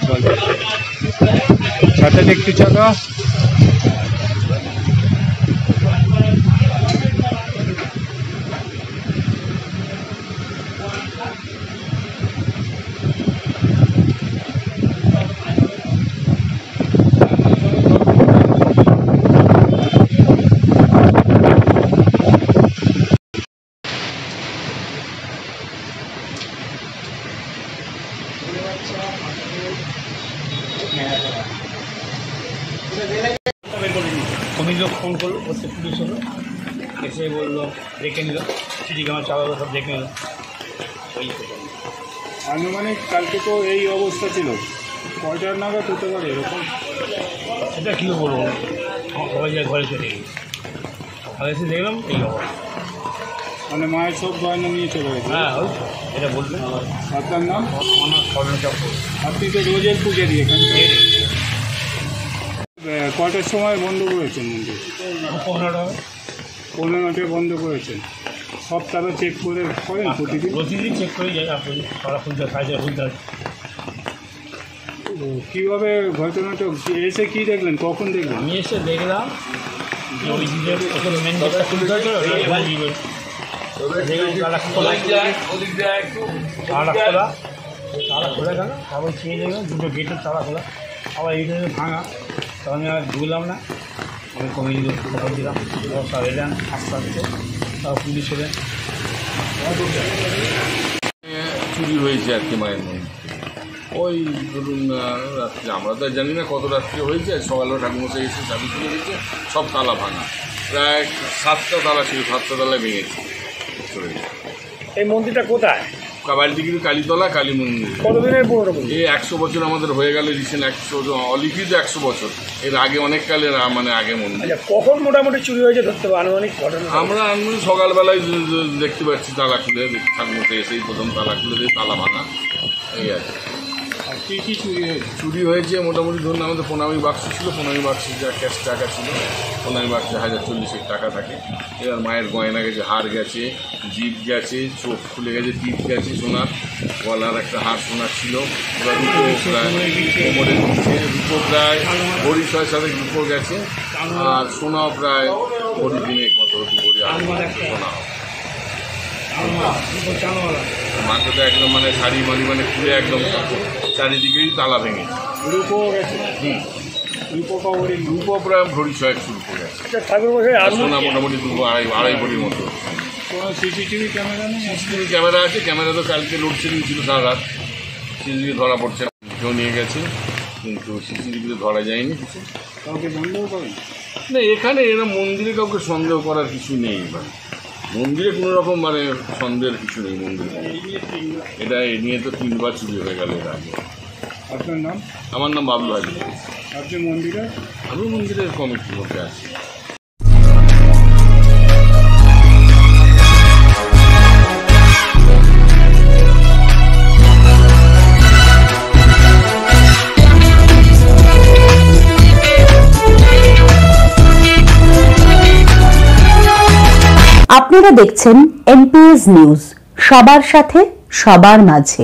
চলে চলে সাথে একটু চলো। লোক ফোন করলো, বলতে পুলিশ হলো, এসে বললো দেখে নিল, সিটি ক্যামেরা চালালো, সব দেখে নিল। ওই আনুমানিক কালকে তো এই অবস্থা ছিল, কয়টার নাগাদ হতে পারে এরকম? সেটা কী বলবো, সবাই যায় ঘরে চলে গেছে, সকালে এসে দেখলাম এই অবস্থা। মানে মায়ের সব গয়না নিয়ে চলে গেছে? হ্যাঁ, ওই এটা বলবেন। আপনার নাম? আমার স্বর্ণ চক্র। আপনি তো রোজের পূজারি এখানে, কটার সময় বন্ধ করেছেন মন্দির? 15টায় বন্ধ করেছেন। সব তারা চেক করে করেন প্রতিদিন চেক করে যায়। আপনি সারা ফুলটা সাইজে ফুলটা। কীভাবে ঘটনাটা এসে কী দেখলেন, কখন দেখলেন? আমি এসে দেখলাম যে ওই যে মেন গেটটা খুলতে হয়েছিল, তালা খোলা গেল, তারপর খেয়ে দেখলাম দুটো গেটের তালা খোলা, আবার এইটা ভাঙা। তো আমি আর ঢুকলাম না, আমি কমিয়ে খবর দিলাম, সব এলেন আস্তে আস্তে, তারপর পুলিশ এলেন। চুরি হয়েছে আর কি মায়ের মধ্যে, ওই ধরুন রাত্রে, আমরা তো জানি না কত রাত্রে হয়েছে। সকালে ঠাকুমশাই এসে চাবি তুলে দিয়েছে, সব তালা ভাঙা, প্রায় 7টা তালা ছিল, 7টা তালা ভেঙেছে চলে গেছে। এই মন্দিরটা কোথায়? কাবালদিগিরি কালীতলা কালী মন্দির। কতদিনের পুরনো? এই 100 বছর আমাদের হয়ে গেল, রিসেন্ট 100, অলিখিত 100 বছর। এর আগে অনেক কালের, মানে আগে মন্দির। আচ্ছা, কখন মোটামুটি চুরি হয়েছে ধরতে হবে আনুমানিক ঘটনা? আমরা সকালবেলায় দেখতে পাচ্ছি তালা খুলে, ঠাকুমশাই এসেই প্রথম তালা খুলে দিয়ে তালা ভাঙা, এই আর কী কী চুরি হয়েছে? চুরি হয়েছে মোটামুটি ধরুন আমাদের প্রণামী বাক্স ছিল, প্রণামী বাক্সে যা ক্যাশ টাকা ছিল, প্রণামী বাক্সে 1040 টাকা থাকে। এবার মায়ের গয়না গেছে, হার গেছে, জিভ গেছে, চোখ খুলে গেছে, টিপ গেছে সোনার, গলার একটা হার সোনার ছিল, এবার রূপো প্রায় কোমরে দিচ্ছে, রূপো প্রায় ভরি 6-7 রূপো গেছে, আর সোনাও প্রায় ভরি দিনে কত ভরি সোনা। মাকে তো একদম মানে শাড়ি মারি মানে খুলে একদম চারিদিকেই তালা ভেঙেছে। রূপো গেছে? রূপো প্রায় ভরি 6 রূপো গেছে, সোনা মোটামুটি 2-2.5 ভরির মতো। কোনো সিসিটিভি ক্যামেরা নেই? সিসিটিভি ক্যামেরা আছে, ক্যামেরা তো কালকে লোডশেডিং ছিল সারা রাত, সিসিটিভি ধরা পড়ছে না, কেউ নিয়ে গেছে কিন্তু সিসিটিভিতে ধরা যায়নি কিছু। কাউকে সন্দেহ করেন না? এখানে এরা মন্দিরে কাউকে সন্দেহ করার কিছু নেই, মানে মন্দিরে কোনো রকম মানে সন্দেহের কিছু নেই মন্দিরে। এটা এ নিয়ে তো 3বার চুরি হয়ে গেল এর আগে। আপনার নাম? আমার নাম বাবলু হাজি। আপনি মন্দিরে? আমি মন্দিরের কমিটির মধ্যে আছি। আপনারা দেখছেন এনপিএস নিউজ, সবার সাথে সবার মাঝে।